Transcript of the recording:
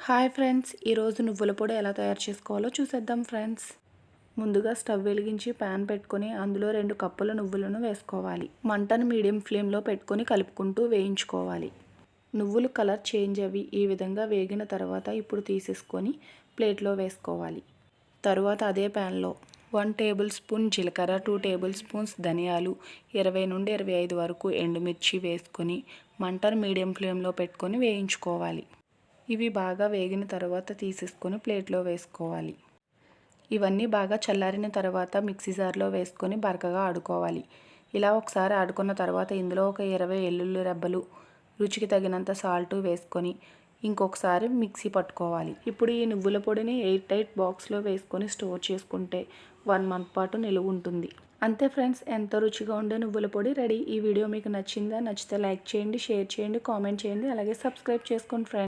Hi friends, ఈరోజు నువ్వుల పొడి ఎలా తయారు చేసుకోవాలో చూసేద్దాం ఫ్రెండ్స్. ముందుగా స్టవ్ వెలిగించి ప్యాన్ పెట్టుకొని అందులో 2 కప్పుల నువ్వులను వేసుకోవాలి. మంటను మీడియం ఫ్లేమ్లో పెట్టుకొని కలుపుకుంటూ వేయించుకోవాలి. నువ్వులు కలర్ చేంజ్ అవి ఈ విధంగా వేగిన తర్వాత ఇప్పుడు తీసేసుకొని ప్లేట్లో వేసుకోవాలి. తరువాత అదే ప్యాన్లో 1 టేబుల్ స్పూన్ జీలకర్ర, 2 టేబుల్ స్పూన్స్ ధనియాలు, 20 నుండి 25 వరకు ఎండుమిర్చి వేసుకొని మంటను మీడియం ఫ్లేమ్లో పెట్టుకొని వేయించుకోవాలి. ఇవి బాగా వేగిన తర్వాత తీసేసుకొని ప్లేట్లో వేసుకోవాలి. ఇవన్నీ బాగా చల్లారిన తర్వాత మిక్సీ జార్లో వేసుకొని బరకగా ఆడుకోవాలి. ఇలా ఒకసారి ఆడుకున్న తర్వాత ఇందులో ఒక 20 వెల్లుల్లి రెబ్బలు, రుచికి తగినంత సాల్ట్ వేసుకొని ఇంకొకసారి మిక్సీ పట్టుకోవాలి. ఇప్పుడు ఈ నువ్వుల పొడిని ఎయిర్ టైట్ బాక్స్లో వేసుకొని స్టోర్ చేసుకుంటే 1 మంత్ పాటు నిలువ ఉంటుంది. అంతే ఫ్రెండ్స్, ఎంతో రుచిగా ఉండే నువ్వుల పొడి రెడీ. ఈ వీడియో మీకు నచ్చిందా? నచ్చితే లైక్ చేయండి, షేర్ చేయండి, కామెంట్ చేయండి, అలాగే సబ్స్క్రైబ్ చేసుకోండి ఫ్రెండ్స్.